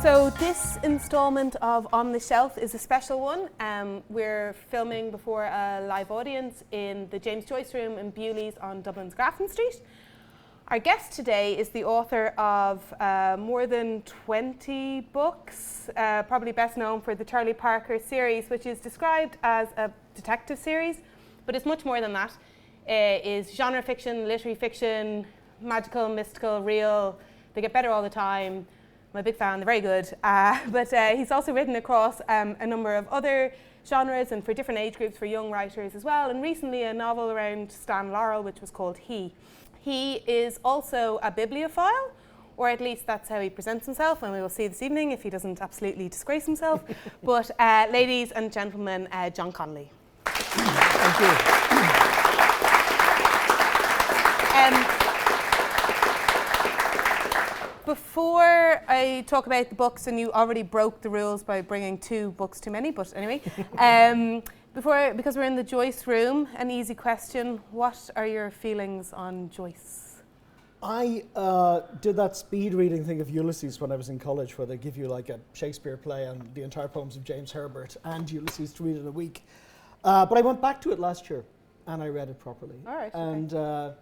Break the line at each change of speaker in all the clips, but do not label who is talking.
So this instalment of On the Shelf is a special one. We're filming before a live audience in the James Joyce Room in Bewley's on Dublin's Grafton Street. Our guest today is the author of more than 20 books, probably best known for the Charlie Parker series, which is described as a detective series, but it's much more than that. It is genre fiction, literary fiction, magical, mystical, real. They get better all the time. I'm a big fan, they're very good. But he's also written across a number of other genres and for different age groups for young writers as well. And recently a novel around Stan Laurel, which was called He. He is also a bibliophile, or at least that's how he presents himself, and we will see this evening if he doesn't absolutely disgrace himself. But ladies and gentlemen, John Connolly.
Thank you.
Before I talk about the books, and you already broke the rules by bringing 2 books too many, but anyway, because we're in the Joyce Room, an easy question: what are your feelings on Joyce?
I did that speed reading thing of Ulysses when I was in college, where they give you like a Shakespeare play and the entire poems of James Herbert and Ulysses to read in a week. But I went back to it last year and I read it properly.
All right.
And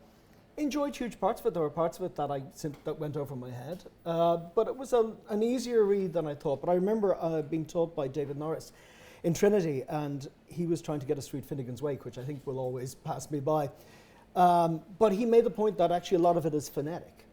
enjoyed huge parts of it. There were parts of it that went over my head. But it was an easier read than I thought. But I remember being taught by David Norris in Trinity, and he was trying to get us through Finnegan's Wake, which I think will always pass me by. But he made the point that actually a lot of it is phonetic.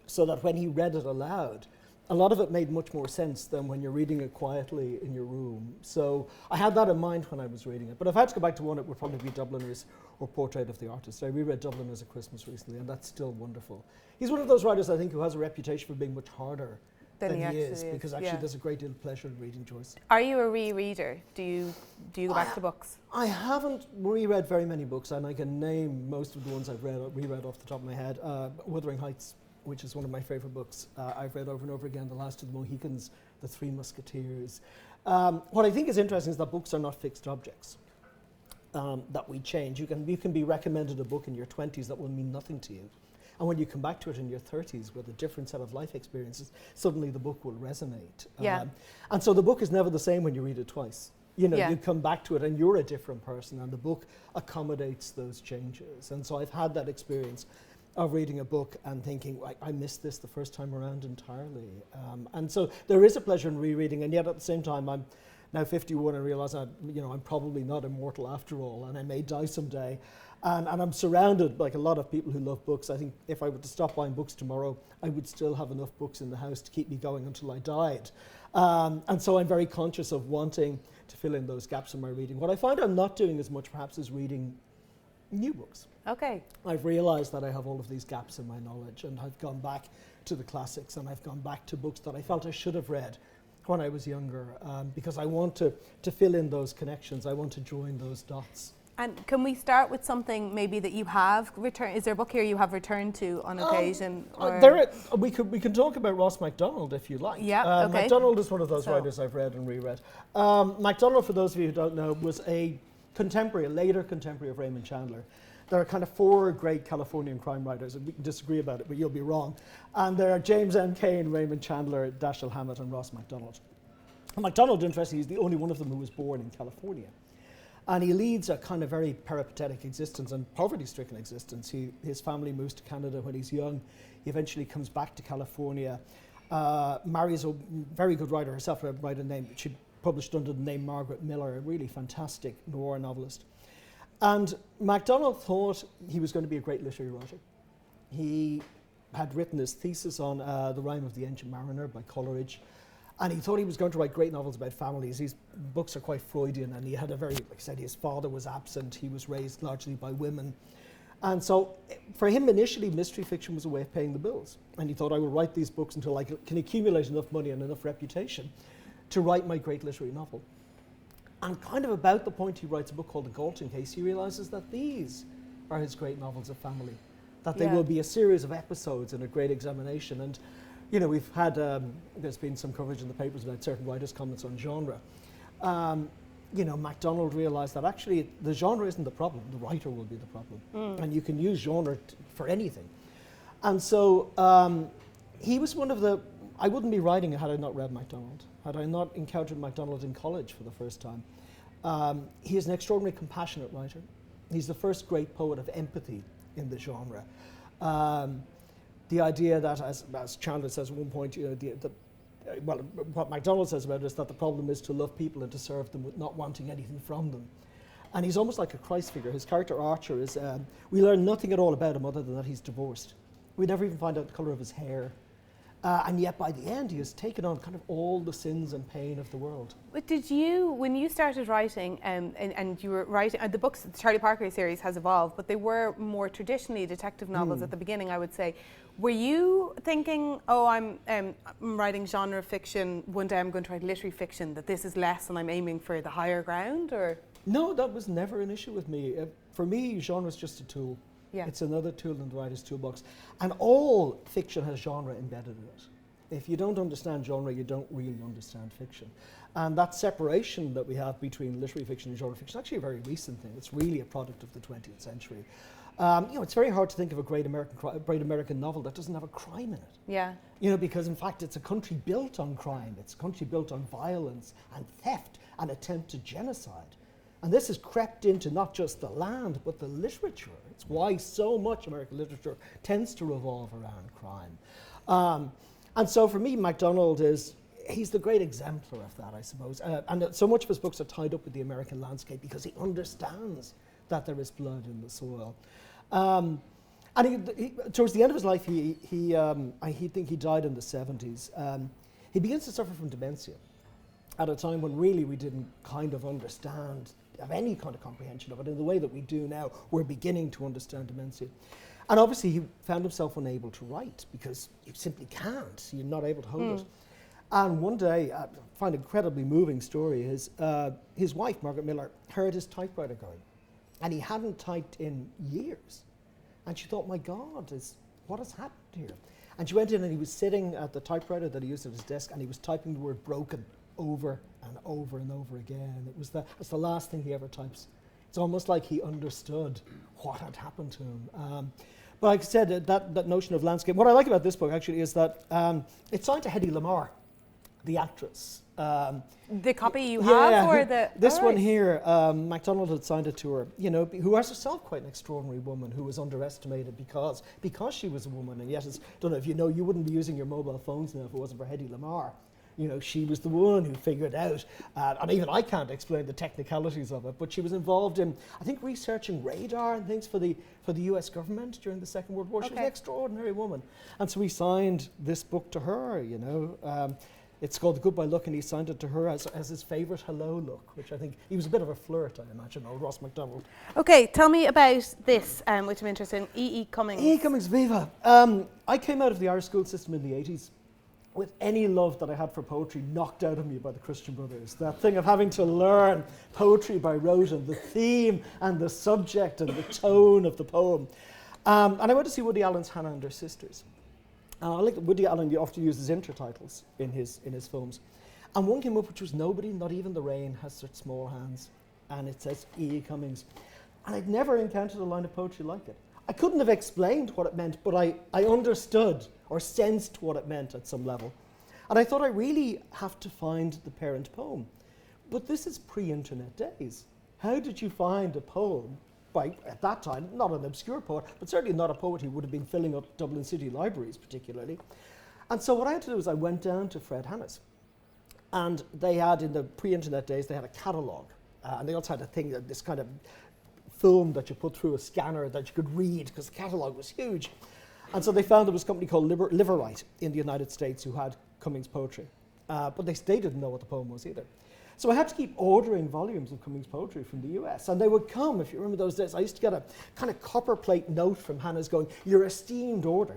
So that when he read it aloud, a lot of it made much more sense than when you're reading it quietly in your room. So I had that in mind when I was reading it. But if I had to go back to one, it would probably be Dubliners or Portrait of the Artist. I reread Dubliners at Christmas recently, and that's still wonderful. He's one of those writers, I think, who has a reputation for being much harder than he is, because actually there's a great deal of pleasure in reading Joyce.
Are you a rereader? Do you go back to books?
I haven't reread very many books, and I can name most of the ones I've reread off the top of my head. Wuthering Heights, which is one of my favourite books. I've read over and over again The Last of the Mohicans, The Three Musketeers. What I think is interesting is that books are not fixed objects that we change. You can be recommended a book in your 20s that will mean nothing to you. And when you come back to it in your 30s with a different set of life experiences, suddenly the book will resonate. And so the book is never the same when you read it twice. You know, you come back to it and you're a different person, and the book accommodates those changes. And so I've had that experience of reading a book and thinking, I missed this the first time around entirely. And so there is a pleasure in rereading, and yet at the same time, I'm now 51 and realise I'm probably not immortal after all, and I may die someday. And I'm surrounded, like a lot of people who love books. I think if I were to stop buying books tomorrow, I would still have enough books in the house to keep me going until I died. And so I'm very conscious of wanting to fill in those gaps in my reading. What I find I'm not doing as much perhaps is reading new books.
Okay.
I've realised that I have all of these gaps in my knowledge, and I've gone back to the classics, and I've gone back to books that I felt I should have read when I was younger, because I want to fill in those connections. I want to join those dots.
And can we start with something maybe that you have returned? Is there a book here you have returned to on occasion?
We can talk about Ross Macdonald if you like.
Yeah, okay.
Macdonald is one of those writers I've read and reread. Macdonald, for those of you who don't know, was a later contemporary of Raymond Chandler. There are kind of 4 great Californian crime writers, and we can disagree about it, but you'll be wrong. And there are James M. Cain, Raymond Chandler, Dashiell Hammett, and Ross Macdonald. And Macdonald, interestingly, is the only one of them who was born in California. And he leads a kind of very peripatetic existence and poverty-stricken existence. His family moves to Canada when he's young. He eventually comes back to California, marries a very good writer herself, a writer named, she published under the name Margaret Miller, a really fantastic noir novelist. And Macdonald thought he was going to be a great literary writer. He had written his thesis on The Rime of the Ancient Mariner by Coleridge, and he thought he was going to write great novels about families. His books are quite Freudian, and he had like I said, his father was absent, he was raised largely by women. And so for him initially, mystery fiction was a way of paying the bills. And he thought, I will write these books until I can accumulate enough money and enough reputation to write my great literary novel. And kind of about the point he writes a book called The Galton Case, he realizes that these are his great novels of family, that they will be a series of episodes in a great examination. And, you know, we've had, there's been some coverage in the papers about certain writers' comments on genre. You know, Macdonald realized that actually the genre isn't the problem, the writer will be the problem. And you can use genre for anything. And so he was one of the, I wouldn't be writing had I not read Macdonald, had I not encountered Macdonald in college for the first time. He is an extraordinarily compassionate writer. He's the first great poet of empathy in the genre. The idea that, as Chandler says at one point, you know, well, what Macdonald says about it is that the problem is to love people and to serve them with not wanting anything from them. And he's almost like a Christ figure. His character Archer is, we learn nothing at all about him other than that he's divorced. We never even find out the colour of his hair. And yet by the end he has taken on kind of all the sins and pain of the world.
But did you, when you started writing, and you were writing, the books, the Charlie Parker series has evolved, but they were more traditionally detective novels at the beginning, I would say. Were you thinking, oh, I'm writing genre fiction, one day I'm going to write literary fiction, that this is less and I'm aiming for the higher ground, or? No,
that was never an issue with me. For me, genre is just a tool. Yeah. It's another tool in the writer's toolbox. And all fiction has genre embedded in it. If you don't understand genre, you don't really understand fiction. And that separation that we have between literary fiction and genre fiction is actually a very recent thing. It's really a product of the 20th century. You know, it's very hard to think of a great American novel that doesn't have a crime in it.
Yeah.
You know, because in fact it's a country built on crime. It's a country built on violence and theft and attempt to genocide. And this has crept into not just the land, but the literature. It's why so much American literature tends to revolve around crime. And so for me, Macdonald he's the great exemplar of that, I suppose. And so much of his books are tied up with the American landscape because he understands that there is blood in the soil. And he, towards the end of his life, I think he died in the 70s. He begins to suffer from dementia at a time when really we didn't kind of understand, have any kind of comprehension of it in the way that we do now. We're beginning to understand dementia. And obviously he found himself unable to write because you simply can't. You're not able to hold it. And one day, I find an incredibly moving story, his wife, Margaret Miller, heard his typewriter going. And he hadn't typed in years. And she thought, my God, what has happened here? And she went in and he was sitting at the typewriter that he used at his desk and he was typing the word broken over and over and over again. It's the last thing he ever types. It's almost like he understood what had happened to him. But like I said, that notion of landscape, what I like about this book actually is that it's signed to Hedy Lamarr, the actress.
The copy you have, or the
this one here, Macdonald had signed it to her. You know, who was herself quite an extraordinary woman who was underestimated because she was a woman, and yet, don't know if you know, you wouldn't be using your mobile phones now if it wasn't for Hedy Lamarr. You know, she was the one who figured out, and even I can't explain the technicalities of it, but she was involved in, I think, researching radar and things for the US government during the Second World War. She was an extraordinary woman, and so he signed this book to her. You know. It's called The Goodbye Look, and he signed it to her as his favourite hello look, which I think he was a bit of a flirt, I imagine, old Ross Macdonald.
Okay, tell me about this, which I'm interested in, EE Cummings.
EE Cummings, Viva. I came out of the Irish school system in the 80s with any love that I had for poetry knocked out of me by the Christian Brothers. That thing of having to learn poetry by rote and the theme and the subject and the tone of the poem. And I went to see Woody Allen's Hannah and Her Sisters. I like that Woody Allen often uses intertitles in his films. And one came up which was Nobody, Not Even the Rain, Has Such Small Hands. And it says E.E. Cummings. And I'd never encountered a line of poetry like it. I couldn't have explained what it meant, but I understood or sensed what it meant at some level. And I thought I really have to find the parent poem. But this is pre-internet days. How did you find a poem by, at that time, not an obscure poet, but certainly not a poet who would have been filling up Dublin City libraries particularly. And so what I had to do was I went down to Fred Hanna's. And they had, in the pre-internet days, they had a catalogue. And they also had a thing, this kind of film that you put through a scanner that you could read, because the catalogue was huge. And so they found there was a company called Liverite in the United States who had Cummings poetry. But they didn't know what the poem was either. So I had to keep ordering volumes of Cummings poetry from the US, and they would come. If you remember those days, I used to get a kind of copper plate note from Hannah's going, your esteemed order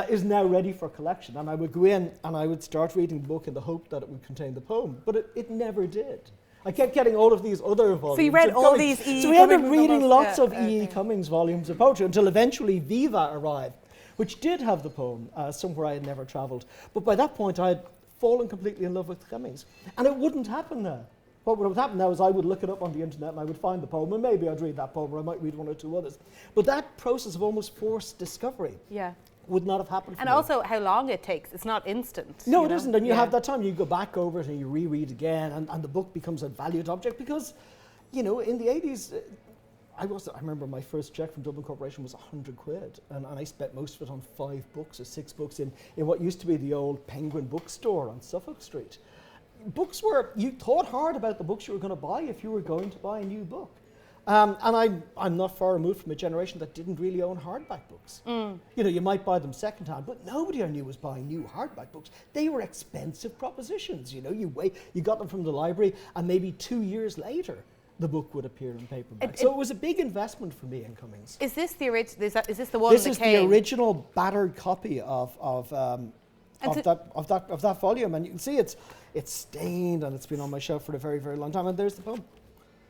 is now ready for collection. And I would go in and I would start reading the book in the hope that it would contain the poem, but it never did. I kept getting all of these other volumes.
So you read all these E.E.
So we ended up
Cummings
reading
novels,
lots of E.E. Cummings volumes of poetry until eventually Viva arrived, which did have the poem, somewhere I had never travelled. But by that point I had fallen completely in love with Cummings. And it wouldn't happen now. What would happen now is I would look it up on the internet and I would find the poem, and maybe I'd read that poem, or I might read one or two others. But that process of almost forced discovery would not have happened for me.
And also how long it takes. It's not instant.
No, it isn't. And you have that time. You go back over it and you reread again, and the book becomes a valued object because, you know, in the 80s, I remember my first check from Dublin Corporation was £100, and I spent most of it on 5 books or 6 books in what used to be the old Penguin bookstore on Suffolk Street. Books where you thought hard about the books you were going to buy if you were going to buy a new book. And I'm not far removed from a generation that didn't really own hardback books. You know, you might buy them secondhand, but nobody I knew was buying new hardback books. They were expensive propositions. You know, you got them from the library, and maybe 2 years later, the book would appear in paperback. So it was a big investment for me in Cummings.
Is this the original? Is this the one?
This is the original battered copy of that volume, and you can see it's stained and it's been on my shelf for a very, very long time. And there's the poem.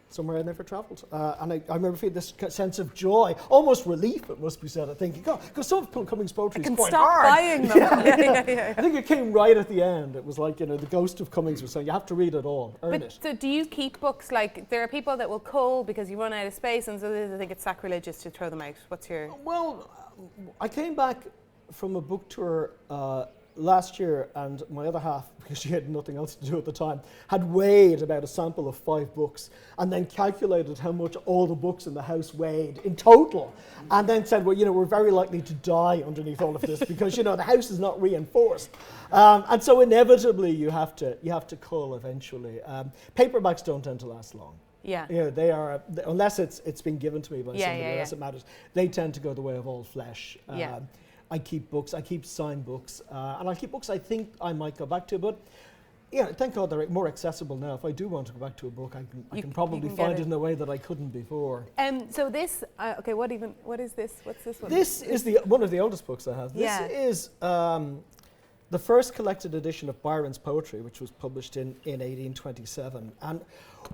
Somewhere I never travelled. And I remember feeling this sense of joy, almost relief, it must be said, I think. Because some of Cummings' poetry is quite hard.
Buying them.
I think it came right at the end. It was like, you know, the ghost of Cummings was saying, you have to read it all, earn it.
So do you keep books, like, there are people that will cull because you run out of space, and so they think it's sacrilegious to throw them out. What's your...
Well, I came back from a book tour last year, and my other half, because she had nothing else to do at the time, had weighed about a sample of 5 books and then calculated how much all the books in the house weighed in total, and then said, well, you know, we're very likely to die underneath all of this because, you know, the house is not reinforced. And so inevitably you have to cull eventually. Paperbacks don't tend to last long.
Yeah.
You know, they are, unless it's been given to me by somebody else, it matters. They tend to go the way of all flesh. I keep books, I keep signed books, and I keep books I think I might go back to, but yeah, thank God they're more accessible now. If I do want to go back to a book, I can probably find it in a way that I couldn't before.
So this, okay, what is this? What's this one?
This is one of the oldest books I have. This is the first collected edition of Byron's poetry, which was published in 1827, and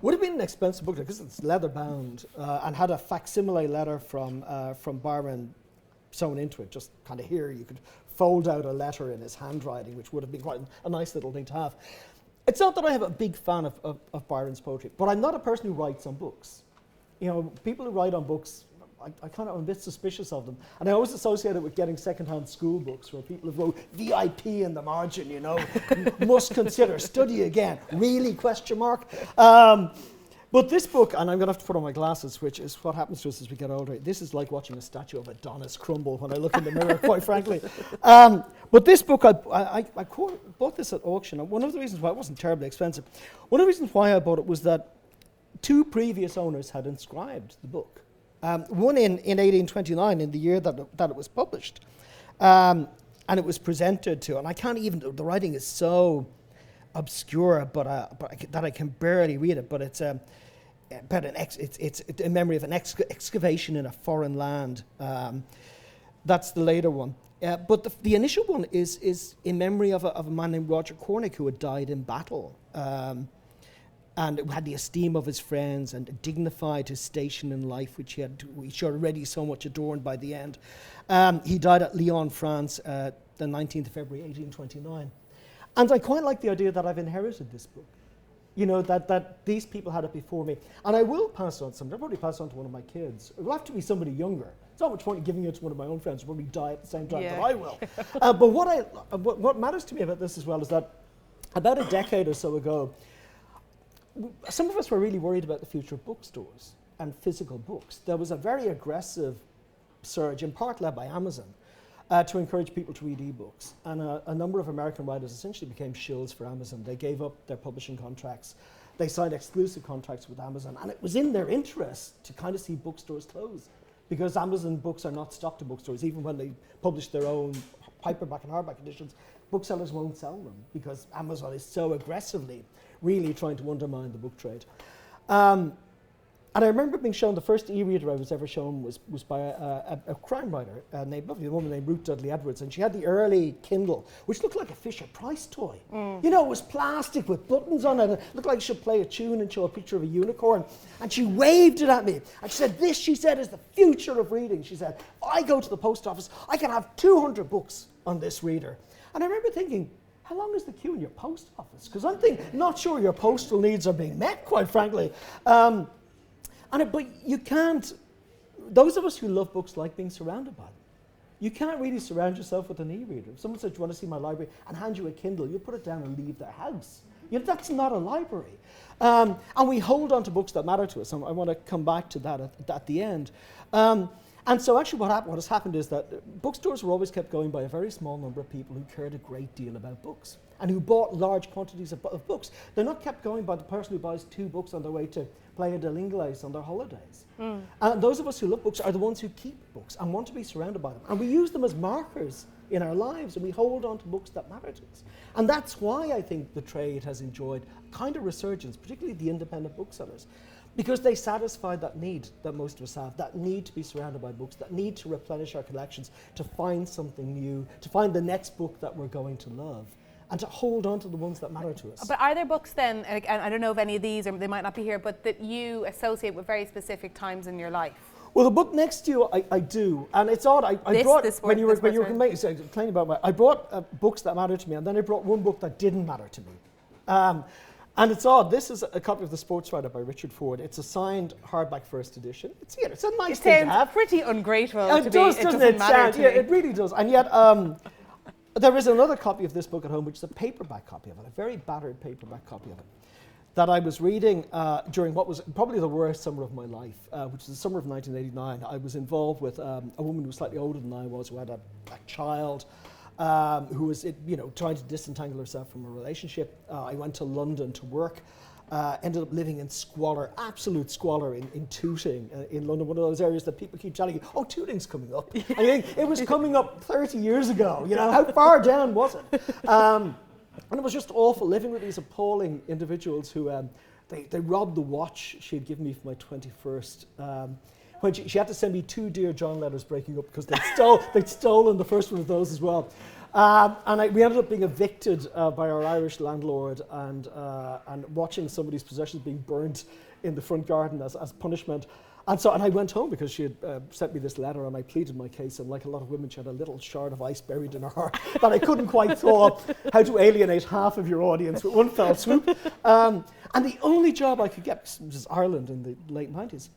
would have been an expensive book because it's leather bound and had a facsimile letter from Byron sewn into it, just kind of here. You could fold out a letter in his handwriting, which would have been quite a nice little thing to have. It's not that I have a big fan of Byron's poetry, but I'm not a person who writes on books. You know, people who write on books, I kind of am a bit suspicious of them. And I always associate it with getting secondhand school books where people have wrote VIP in the margin, you know, must consider, study again, really, question mark. But this book, and I'm going to have to put on my glasses, which is what happens to us as we get older. This is like watching a statue of Adonis crumble when I look in the mirror, quite frankly. But this book, I bought this at auction. And one of the reasons why it wasn't terribly expensive, one of the reasons why I bought it was that 2 previous owners had inscribed the book. One in 1829, in the year that it was published. And it was presented to, and I can't even, the writing is so obscure, but that I can barely read it, but it's it's in memory of an excavation in a foreign land. That's the later one. But the initial one is in memory of a man named Roger Cornick who had died in battle, and had the esteem of his friends and dignified his station in life, which he had already so much adorned by the end. He died at Lyon, France, the 19th of February, 1829. And I quite like the idea that I've inherited this book. You know, that these people had it before me. And I will pass on something. I'll probably pass on to one of my kids. It will have to be somebody younger. It's not much point in giving it to one of my own friends who will probably die at the same time that I will. But what matters to me about this as well is that about a decade or so ago, some of us were really worried about the future of bookstores and physical books. There was a very aggressive surge, in part led by Amazon, to encourage people to read e-books. And a number of American writers essentially became shills for Amazon. They gave up their publishing contracts. They signed exclusive contracts with Amazon. And it was in their interest to kind of see bookstores close, because Amazon books are not stocked in bookstores. Even when they publish their own paperback and hardback editions, booksellers won't sell them because Amazon is so aggressively really trying to undermine the book trade. And I remember being shown, the first e-reader I was ever shown was by a crime writer named, lovely woman named Ruth Dudley Edwards, and she had the early Kindle, which looked like a Fisher-Price toy. You know, it was plastic with buttons on it, and it looked like she should play a tune and show a picture of a unicorn. And she waved it at me, and she said, this, she said, is the future of reading. She said, if I go to the post office, I can have 200 books on this reader. And I remember thinking, how long is the queue in your post office? Because I'm not sure your postal needs are being met, quite frankly. But you can't, those of us who love books like being surrounded by them. You can't really surround yourself with an e-reader. If someone says, do you want to see my library, and hand you a Kindle, you'll put it down and leave their house. You know, that's not a library. And we hold on to books that matter to us, and I want to come back to that at the end. And so actually what has happened is that bookstores were always kept going by a very small number of people who cared a great deal about books and who bought large quantities of books. They're not kept going by the person who buys 2 books on their way to Playa del Inglés on their holidays. And those of us who love books are the ones who keep books and want to be surrounded by them. And we use them as markers in our lives, and we hold on to books that matter to us. And that's why I think the trade has enjoyed kind of resurgence, particularly the independent booksellers, because they satisfy that need that most of us have, that need to be surrounded by books, that need to replenish our collections, to find something new, to find the next book that we're going to love, and to hold on to the ones that matter to us.
But are there books then, and I don't know if any of these, or they might not be here, but that you associate with very specific times in your life?
Well, the book next to you, I do, and it's odd. I brought when you were complaining about I brought books that mattered to me, and then I brought one book that didn't matter to me. And it's odd. This is a copy of The Sports Writer by Richard Ford. It's a signed hardback first edition. It's a nice thing to have.
It's pretty ungrateful to be.
Doesn't
it doesn't matter to me.
It really does. And yet, there is another copy of this book at home, which is a paperback copy of it, a very battered paperback copy of it, that I was reading during what was probably the worst summer of my life, which is the summer of 1989. I was involved with a woman who was slightly older than I was, who had a child, who was trying to disentangle herself from a relationship. I went to London to work, ended up living in squalor, absolute squalor in Tooting in London, one of those areas that people keep telling you, oh, Tooting's coming up. I think it was coming up 30 years ago. You know, how far down was it? And it was just awful living with these appalling individuals who they robbed the watch she had given me for my 21st. When she had to send me 2 Dear John letters breaking up because they'd stolen the first one of those as well. We ended up being evicted by our Irish landlord and watching somebody's possessions being burnt in the front garden as punishment. And I went home because she had sent me this letter, and I pleaded my case, and like a lot of women, she had a little shard of ice buried in her heart that I couldn't quite thaw how to alienate half of your audience with one fell swoop. And the only job I could get, which was Ireland in the late 90s,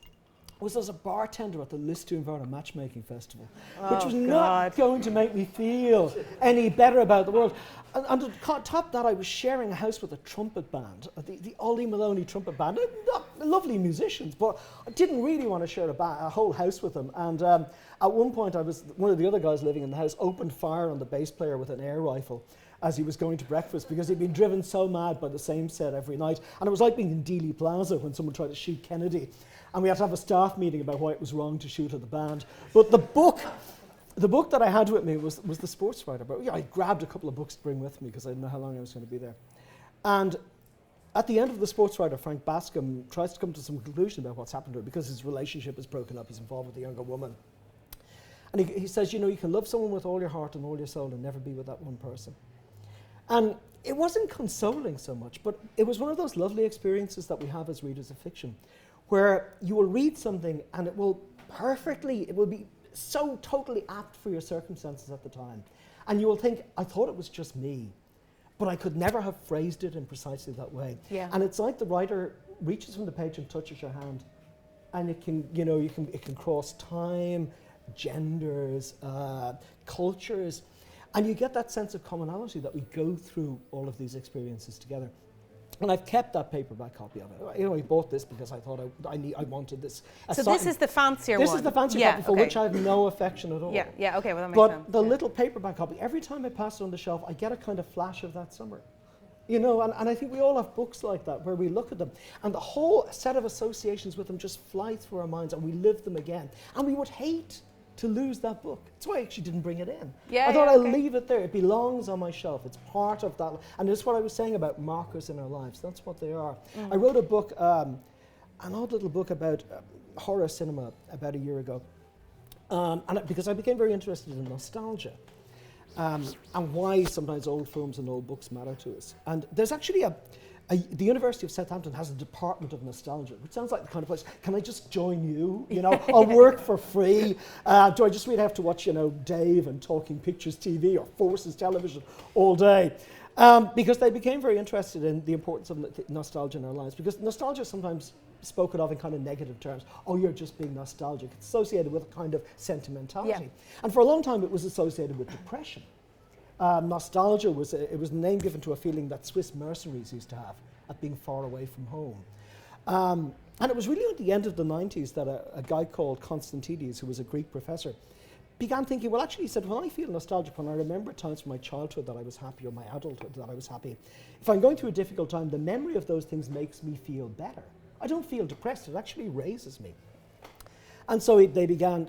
was as a bartender at the Lisdoonvarna Matchmaking Festival, which was not going to make me feel any better about the world. And to top that, I was sharing a house with a trumpet band, the Ollie Maloney trumpet band. Lovely musicians, but I didn't really want to share a whole house with them. And at one point, one of the other guys living in the house opened fire on the bass player with an air rifle as he was going to breakfast, because he'd been driven so mad by the same set every night. And it was like being in Dealey Plaza when someone tried to shoot Kennedy. And we had to have a staff meeting about why it was wrong to shoot at the band. But the book that I had with me was The Sports Writer. But I grabbed a couple of books to bring with me because I didn't know how long I was going to be there. And at the end of The Sports Writer, Frank Bascom tries to come to some conclusion about what's happened to her because his relationship is broken up. He's involved with a younger woman. And he says, you can love someone with all your heart and all your soul and never be with that one person. And it wasn't consoling so much, but it was one of those lovely experiences that we have as readers of fiction, where you will read something and it will be so totally apt for your circumstances at the time. And you will think, I thought it was just me, but I could never have phrased it in precisely that way.
Yeah.
And it's like the writer reaches from the page and touches your hand, and it can cross time, genders, cultures, and you get that sense of commonality that we go through all of these experiences together. And I've kept that paperback copy of it. I bought this because I thought I wanted this.
So this is the fancier one?
This is the fancier copy for which I have no affection at all.
Yeah, okay, well that makes sense.
But the little paperback copy, every time I pass it on the shelf, I get a kind of flash of that summer. And I think we all have books like that where we look at them and the whole set of associations with them just fly through our minds and we live them again. And we would hate to lose that book. That's why I actually didn't bring it in.
Yeah,
I thought
yeah,
I'll
okay.
leave it there. It belongs on my shelf. It's part of that. And that's what I was saying about markers in our lives. That's what they are. I wrote a book, an odd little book about horror cinema about a year ago. Because I became very interested in nostalgia. And why sometimes old films and old books matter to us. And there's actually the University of Southampton has a department of nostalgia, which sounds like the kind of place, can I just join you? You know, I'll work for free. Do I just really have to watch, you know, Dave and Talking Pictures TV or Forces Television all day? Because they became very interested in the importance of nostalgia in our lives. Because nostalgia is sometimes spoken of in kind of negative terms. Oh, you're just being nostalgic. It's associated with a kind of sentimentality. Yeah. And for a long time, it was associated with depression. Nostalgia was the name given to a feeling that Swiss mercenaries used to have at being far away from home. And it was really at the end of the 90s that a guy called Constantides, who was a Greek professor, began thinking, well, actually, he said, when I feel nostalgic, when I remember times from my childhood that I was happy or my adulthood that I was happy, if I'm going through a difficult time, the memory of those things makes me feel better. I don't feel depressed, it actually raises me. And so they began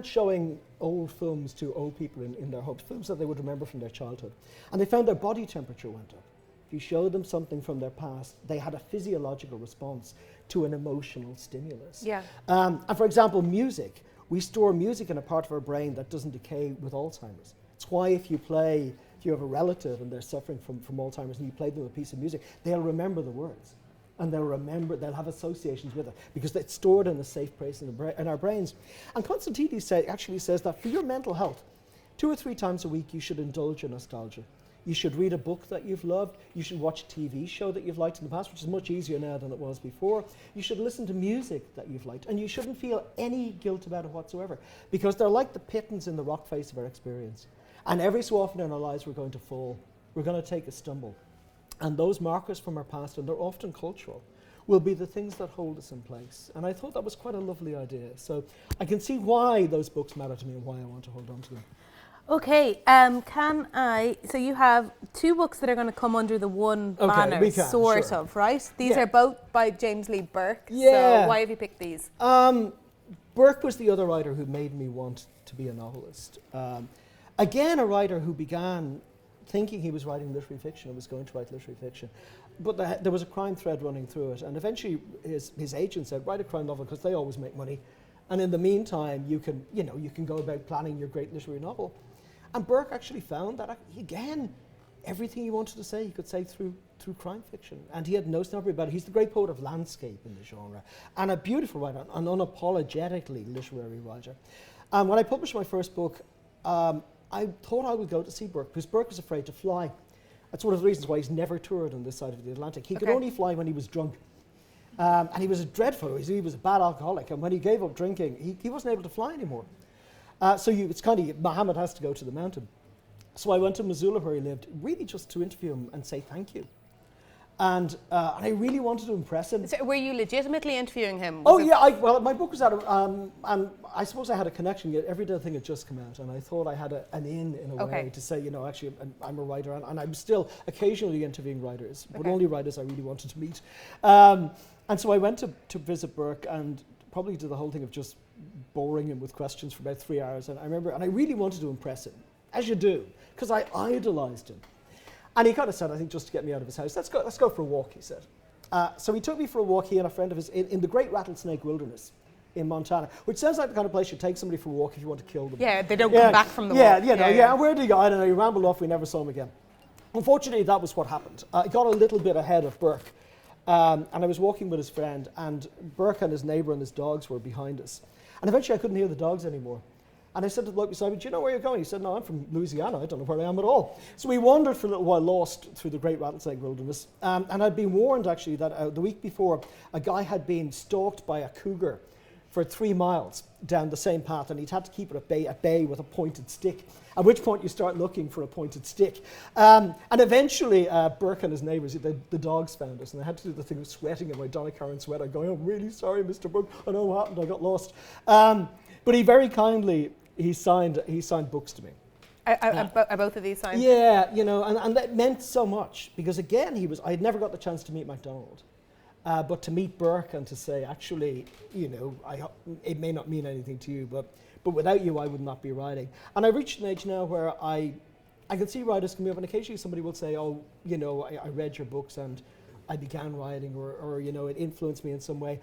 showing old films to old people in their homes, films that they would remember from their childhood. And they found their body temperature went up. If you showed them something from their past, they had a physiological response to an emotional stimulus.
Yeah.
And for example, music. We store music in a part of our brain that doesn't decay with Alzheimer's. It's why if you have a relative and they're suffering from Alzheimer's and you play them a piece of music, they'll remember the words. And they'll have associations with it because it's stored in a safe place in our brains. And Constantides actually says that for your mental health, 2 or 3 times a week you should indulge in nostalgia. You should read a book that you've loved. You should watch a TV show that you've liked in the past, which is much easier now than it was before. You should listen to music that you've liked. And you shouldn't feel any guilt about it whatsoever because they're like the pitons in the rock face of our experience. And every so often in our lives we're going to fall. We're going to take a stumble. And those markers from our past, and they're often cultural, will be the things that hold us in place. And I thought that was quite a lovely idea. So I can see why those books matter to me and why I want to hold on to them.
Okay, so you have 2 books that are going to come under the one banner, sort of, right? These are both by James Lee Burke.
Yeah.
So why have you picked these?
Burke was the other writer who made me want to be a novelist. Again, a writer who began thinking he was writing literary fiction and was going to write literary fiction. But there was a crime thread running through it. And eventually his agent said, write a crime novel because they always make money. And in the meantime, you can go about planning your great literary novel. And Burke actually found that, again, everything he wanted to say, he could say through crime fiction. And he had no snobbery about it. He's the great poet of landscape in the genre. And a beautiful writer, an unapologetically literary writer. And when I published my first book, I thought I would go to see Burke, because Burke was afraid to fly. That's one of the reasons why he's never toured on this side of the Atlantic. He could only fly when he was drunk. And he was a dreadful, he was a bad alcoholic. And when he gave up drinking, he wasn't able to fly anymore. It's kind of, Muhammad has to go to the mountain. So I went to Missoula where he lived, really just to interview him and say thank you. And I really wanted to impress him.
So were you legitimately interviewing him?
Well, my book was out of, and I suppose I had a connection. Every Day thing had just come out, and I thought I had an in a way to say, actually, I'm a writer, and I'm still occasionally interviewing writers, but only writers I really wanted to meet. And so I went to visit Burke, and probably did the whole thing of just boring him with questions for about 3 hours. And I remember, and I really wanted to impress him, as you do, because I idolized him. And he kind of said, I think just to get me out of his house, let's go for a walk, he said. So he took me for a walk, he and a friend of his, in the Great Rattlesnake Wilderness in Montana, which sounds like the kind of place you'd take somebody for a walk if you want to kill them.
Yeah, they don't come back from the walk.
And where did he go? I don't know, he rambled off, we never saw him again. Unfortunately, that was what happened. I got a little bit ahead of Burke, and I was walking with his friend, and Burke and his neighbour and his dogs were behind us. And eventually I couldn't hear the dogs anymore. And I said to the bloke beside me, do you know where you're going? He said, no, I'm from Louisiana. I don't know where I am at all. So we wandered for a little while, lost through the Great Rattlesnake Wilderness. And I'd been warned, actually, that the week before, a guy had been stalked by a cougar for 3 miles down the same path, and he'd had to keep it at bay with a pointed stick, at which point you start looking for a pointed stick. And eventually, Burke and his neighbours, the dogs found us, and I had to do the thing of sweating in my Donna Karan sweater, going, I'm really sorry, Mr. Burke, I know what happened, I got lost. But he very kindly, he signed books to me.
Are both of these signed?
Yeah, and that meant so much, because again, I had never got the chance to meet Macdonald. But to meet Burke and to say, actually, it may not mean anything to you, but but without you, I would not be writing. And I've reached an age now where I can see writers coming up, and occasionally somebody will say, oh, I read your books and I began writing, or it influenced me in some way.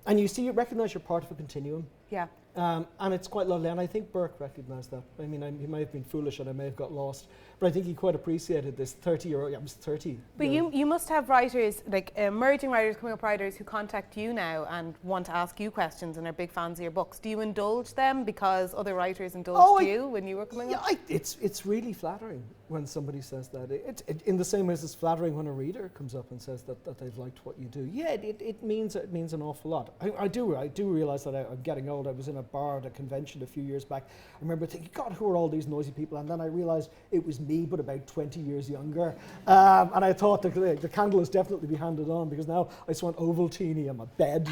And you recognize you're part of a continuum.
Yeah.
And it's quite lovely, and I think Burke recognised that. I mean, he may have been foolish and I may have got lost, but I think he quite appreciated this 30-year-old, I was 30.
But you must have writers, like emerging writers, coming up writers who contact you now and want to ask you questions and are big fans of your books. Do you indulge them because other writers indulged you when you were coming up?
It's really flattering when somebody says that. In the same way as it's flattering when a reader comes up and says that they've liked what you do. Yeah, it means an awful lot. I do realise that I'm getting old. I was in a bar at a convention a few years back. I remember thinking, God, who are all these noisy people? And then I realised it was me, but about 20 years younger. And I thought the candle has definitely be handed on, because now I just want Ovaltine on my bed,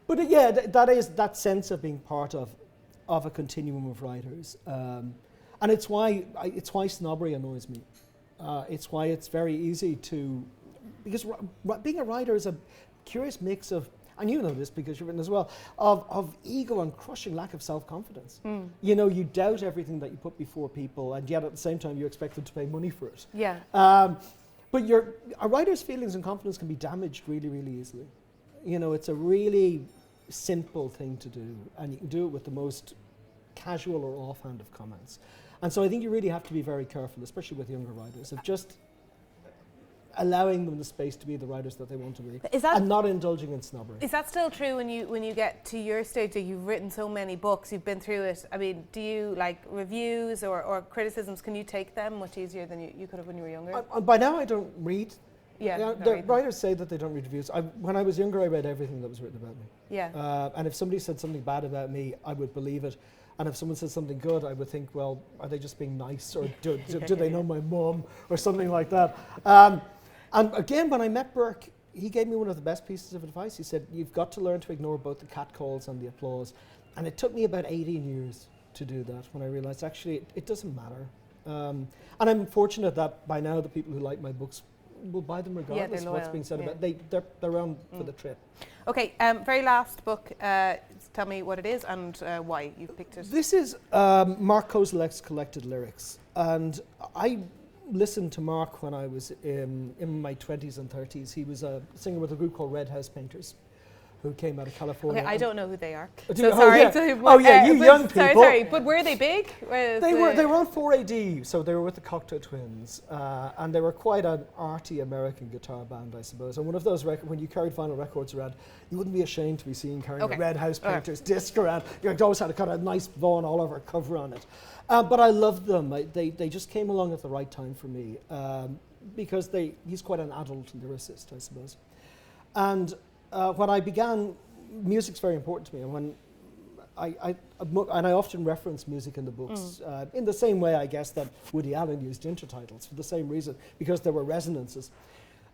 But yeah, that is that sense of being part of a continuum of writers. And it's why snobbery annoys me. It's why it's very easy because being a writer is a curious mix of, and you know this because you've written as well, of ego and crushing lack of self-confidence. You doubt everything that you put before people, and yet at the same time you expect them to pay money for it.
Yeah.
But a writer's feelings and confidence can be damaged really, really easily. It's a really simple thing to do, and you can do it with the most casual or offhand of comments. And so I think you really have to be very careful, especially with younger writers, of just allowing them the space to be the writers that they want to be, and not indulging in snobbery.
Is that still true when you get to your stage that you've written so many books, you've been through it? I mean, do you like reviews or criticisms? Can you take them much easier than you could have when you were younger?
By now I don't read.
Yeah,
the writers say that they don't read reviews. When I was younger, I read everything that was written about me.
Yeah.
And if somebody said something bad about me, I would believe it. And if someone said something good, I would think, well, are they just being nice, or do they know my mum, or something like that? And again, when I met Burke, he gave me one of the best pieces of advice. He said, you've got to learn to ignore both the catcalls and the applause. And it took me about 18 years to do that, when I realised actually it doesn't matter. And I'm fortunate that by now the people who like my books will buy them regardless of what's being said about. They're on for the trip.
Okay, very last book. Tell me what it is and why you've picked it.
This is Mark Kozelek's collected lyrics, and I listened to Mark when I was in my 20s and 30s. He was a singer with a group called Red House Painters, who came out of California.
Okay, I don't know who they are.
So sorry. You young people.
Sorry, but were they big?
They were on 4AD, so they were with the Cocteau Twins, and they were quite an arty American guitar band, I suppose. And one of those when you carried vinyl records around, you wouldn't be ashamed to be seen carrying a Red House Painters disc around. You always had a kind of nice Vaughan Oliver cover on it. But I loved them. They just came along at the right time for me, because he's quite an adult lyricist, I suppose. And when I began, music's very important to me, and when I often reference music in the books in the same way, I guess, that Woody Allen used intertitles, for the same reason, because there were resonances.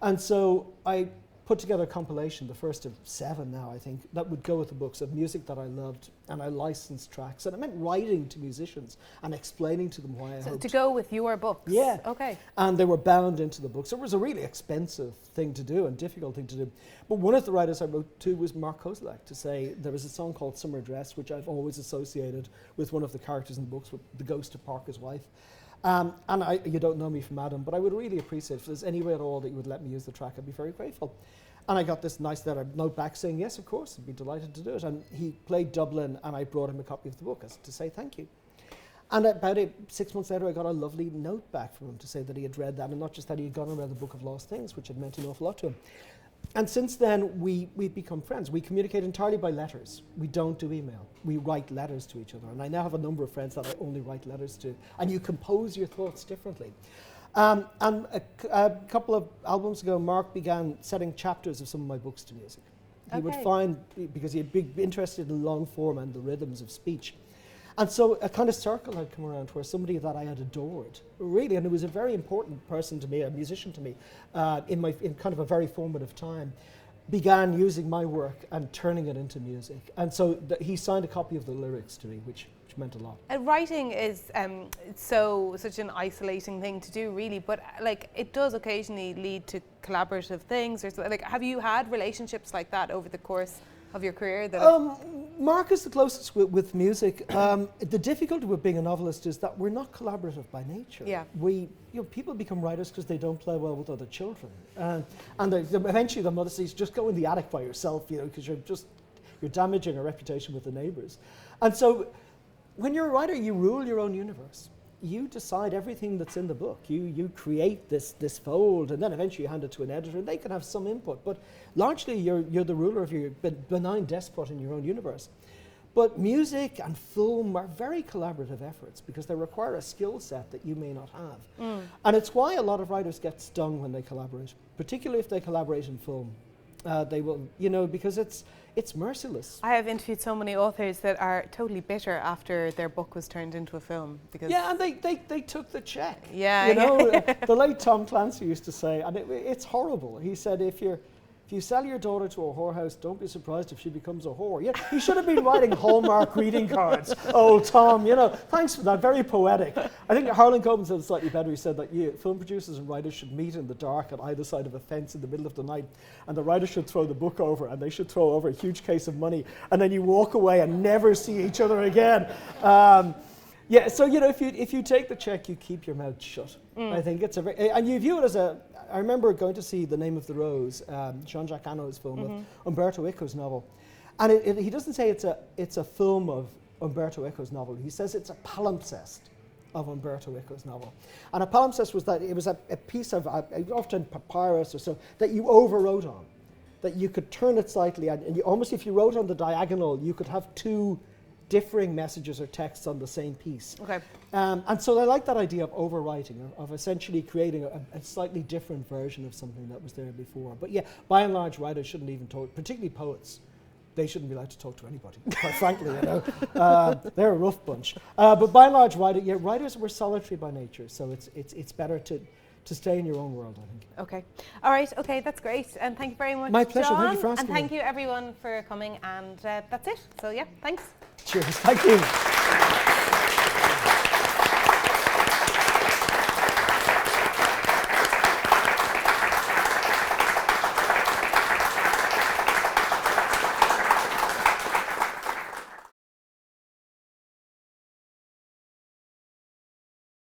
And so I put together a compilation, the first of 7 now, I think, that would go with the books, of music that I loved, and I licensed tracks. And I meant writing to musicians and explaining to them why I hoped.
To go with your books?
Yeah.
Okay. And
they were bound into the books. It was a really expensive thing to do and difficult thing to do. But one of the writers I wrote to was Mark Kozelek, to say there was a song called Summer Dress, which I've always associated with one of the characters in the books, with the ghost of Parker's wife. And you don't know me from Adam, but I would really appreciate if there's any way at all that you would let me use the track. I'd be very grateful. And I got this nice letter note back saying, yes, of course, I'd be delighted to do it. And he played Dublin, and I brought him a copy of the book to say thank you. And about 6 months later, I got a lovely note back from him to say that he had read that, and not just that, he had gone and read the Book of Lost Things, which had meant an awful lot to him. And since then, we've become friends. We communicate entirely by letters. We don't do email. We write letters to each other. And I now have a number of friends that I only write letters to. And you compose your thoughts differently. And a couple of albums ago, Mark began setting chapters of some of my books to music. He would find, because he had big interested in long form and the rhythms of speech. And so a kind of circle had come around where somebody that I had adored, really, and it was a very important person to me, a musician to me, in kind of a very formative time, began using my work and turning it into music. And so he signed a copy of the lyrics to me, which meant a lot.
Writing is such an isolating thing to do, really, but like it does occasionally lead to collaborative things. Or so, like, have you had relationships like that over the course of your career?
Mark is the closest with music. The difficulty with being a novelist is that we're not collaborative by nature.
Yeah.
People become writers because they don't play well with other children, and eventually the mother says, "Just go in the attic by yourself," because you're damaging a reputation with the neighbours. And so, when you're a writer, you rule your own universe. You decide everything that's in the book. You create this fold, and then eventually you hand it to an editor, and they can have some input. But largely, you're the ruler of your benign despot in your own universe. But music and film are very collaborative efforts because they require a skill set that you may not have. And it's why a lot of writers get stung when they collaborate, particularly if they collaborate in film. They will, because it's merciless.
I have interviewed so many authors that are totally bitter after their book was turned into a film.
And they took the check.
Yeah.
The late Tom Clancy used to say, and it's horrible. He said, if you sell your daughter to a whorehouse, don't be surprised if she becomes a whore. Yeah, he should have been writing Hallmark greeting cards. Old Tom, thanks for that. Very poetic. I think Harlan Coben said it slightly better. He said that film producers and writers should meet in the dark on either side of a fence in the middle of the night, and the writer should throw the book over, and they should throw over a huge case of money, and then you walk away and never see each other again. So if you take the check, you keep your mouth shut. I think it's and you view it as I remember going to see The Name of the Rose, Jean-Jacques Hano's film, with Umberto Eco's novel, and he doesn't say it's a film of Umberto Eco's novel. He says it's a palimpsest of Umberto Eco's novel, and a palimpsest was that it was a piece of often papyrus or so that you overwrote on, that you could turn it slightly, and you, almost if you wrote on the diagonal, you could have two differing messages or texts on the same piece.
Okay.
And so I like that idea of overwriting, of essentially creating a slightly different version of something that was there before. But yeah, by and large, writers shouldn't even talk, particularly poets. They shouldn't be allowed to talk to anybody, quite frankly, They're a rough bunch. But by and large, writers were solitary by nature, so it's better to stay in your own world, I think.
Okay. All right. Okay, that's great. And thank you very much,
My pleasure.
John.
Thank you for asking
And thank
me.
you, everyone, for coming. And that's it. So, yeah, thanks.
Cheers. Thank you.